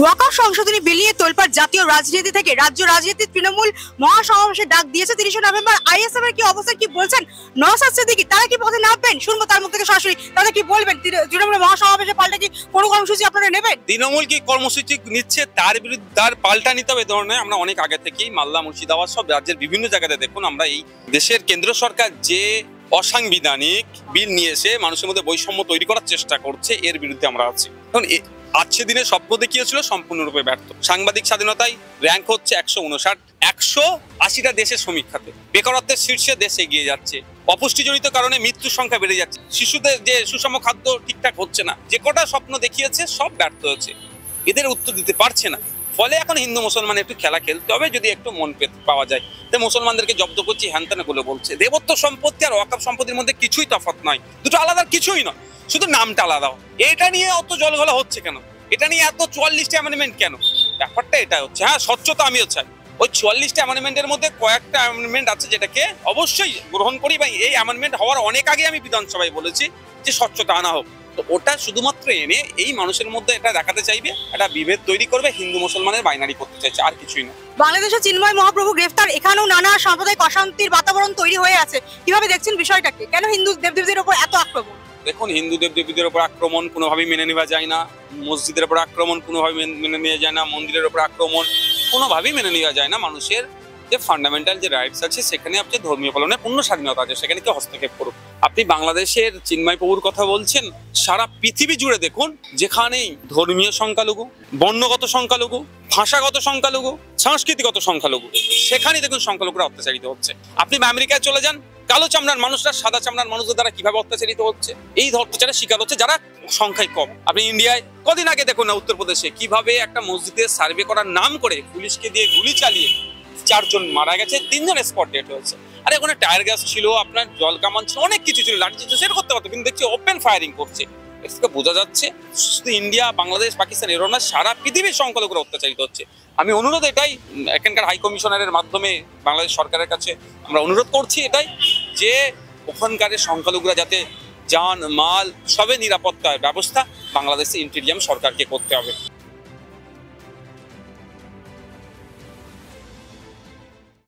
ওয়াকফ সংশোধনী বিল নিয়ে তোলপাড় জাতীয় রাজনীতি থেকে রাজ্য রাজনীতি তৃণমূল মহাসমাবেশের ডাক দিয়েছে 30 নভেম্বর। আইএসএফ এর কি অবস্থা, কি বলছেন নওশাদ সিদ্দিকী, তারা কি পথে নামবেন? শুনবো তার মুখ থেকে সরাসরি। তারা কি বলবেন? তৃণমূল মহাসমাবেশে পাল্টা কি কোনো কর্মসূচি আপনারা নেবেন? তৃণমূল কি কর্মসূচি নিচ্ছে তার বিরুদ্ধে তার পাল্টা নিতে হবে ধরনের আমরা অনেক আগে থেকেই মালদা মুর্শিদাবাদ সব রাজ্যের বিভিন্ন জায়গাতে দেখুন আমরা এই দেশের কেন্দ্র সরকার যে অসাংবিধানিক বিল নিয়ে এসে মানুষের মধ্যে বৈষম্য তৈরি করার চেষ্টা করছে, এর বিরুদ্ধে আমরা আছি। এখন আজকে দিনে স্বপ্ন দেখিয়েছিল সম্পূর্ণরূপে ব্যর্থ। সাংবাদিক স্বাধীনতায় র্যাঙ্ক হচ্ছে 159, 180টা দেশের সমীক্ষাতে। বেকারত্বের শীর্ষে দেশ এগিয়ে যাচ্ছে। অপুষ্টিজনিত কারণে মৃত্যুর সংখ্যা বেড়ে যাচ্ছে। শিশুদের যে সুষম খাদ্য ঠিকঠাক হচ্ছে না। যে কটা স্বপ্ন দেখিয়েছে সব ব্যর্থ হয়েছে, এদের উত্তর দিতে পারছে না। ফলে এখন হিন্দু মুসলমান একটু খেলা খেলতে হবে, যদি একটু মন পাওয়া যায়। তাই মুসলমানদেরকে জব্দ করছি হ্যানত্যান গুলো বলছে। দেবত্ব সম্পত্তি আর ওয়াকফ সম্পত্তির মধ্যে কিছুই তফাৎ নয়, দুটো আলাদা কিছুই নয়, শুধু নামটা আলাদা। এটা নিয়ে অত জলঘোলা হচ্ছে কেন? এটা নিয়ে এত 44টা অ্যামেন্ডমেন্ট কেন? ব্যাপারটা এটা হচ্ছে। হ্যাঁ, স্বচ্ছতা আমিও চাই। ওই 44টা অ্যামেন্ডমেন্টের মধ্যে কয়েকটা অ্যামেন্ডমেন্ট আছে যেটাকে অবশ্যই গ্রহণ করি, বা এই অ্যামেন্ডমেন্ট হওয়ার অনেক আগে আমি বিধানসভায় বলেছি যে স্বচ্ছতা আনা হোক। তো ওটা শুধুমাত্র এনে এই মানুষের মধ্যে এটা দেখাতে চাইবে, একটা বিভেদ তৈরি করবে, হিন্দু মুসলমানের বাইনারি করতে চাইছে, আর কিছুই না। বাংলাদেশে চিন্ময় মহাপ্রভু গ্রেফতার, এখানেও নানা সাম্প্রদায়িক অশান্তির বাতাবরণ তৈরি হয়ে আছে। কিভাবে দেখছেন বিষয়টাকে? কেন হিন্দু দেবদেবীদের উপর এত আক্রমণ? দেখুন, হিন্দু দেবদেবীদের উপর আক্রমণ কোনোভাবেই মেনে নেওয়া যায় না। মসজিদের উপর আক্রমণ কোনোভাবেই মেনে নেওয়া যায় না। মন্দিরের উপর আক্রমণ কোনোভাবেই মেনে নেওয়া যায় না। মানুষের যে ফান্ডামেন্টাল যে রাইটস আছে, সেখানে আপনি ধর্মীয় পালনের পূর্ণ স্বাধীনতা আছে, সেখানে কেউ হস্তক্ষেপ করুন। আপনি বাংলাদেশের চিন্ময় প্রভুর কথা বলছেন, সারা পৃথিবী জুড়ে দেখুন, যেখানেই ধর্মীয় সংখ্যালঘু, বর্ণগত সংখ্যালঘু, ভাষাগত সংখ্যালঘু, সাংস্কৃতিগত সংখ্যালঘু, সেখানেই দেখুন সংখ্যালঘুরা অত্যাচারিত হচ্ছে। আপনি আমেরিকায় চলে যান, কালো চামড়ার মানুষরা সাদা চামড়ার মানুষদের দ্বারা কিভাবে অত্যাচারিত হচ্ছে, এই অত্যাচারের শিকার হচ্ছে যারা সংখ্যায় কম। আপনি ইন্ডিয়ায় কদিন আগে দেখুন না, উত্তরপ্রদেশে কিভাবে একটা মসজিদের সার্ভে করার নাম করে পুলিশকে দিয়ে গুলি চালিয়ে 4 জন মারা গেছে, 3 জন স্পট ডেড হয়েছে। আরে ওখানে টায়ার গ্যাস ছিল, আপনার জল কামান ছিল, অনেক কিছু ছিল, লাঠি ছিল, সেটা করতে পারতো, কিন্তু দেখছি ওপেন ফায়ারিং করছে। এর থেকে বোঝা যাচ্ছে শুধু ইন্ডিয়া, বাংলাদেশ, পাকিস্তান এরও না, সারা পৃথিবীর সংখ্যালঘুরা অত্যাচারিত হচ্ছে। আমি অনুরোধ এটাই, এখানকার হাই কমিশনারের মাধ্যমে বাংলাদেশ সরকারের কাছে আমরা অনুরোধ করছি এটাই, যে ওখানকার সংখ্যালঘুরা যাতে যান মাল সবে নিরাপত্তার ব্যবস্থা বাংলাদেশের ইন্টেরিয়াম সরকারকে করতে হবে।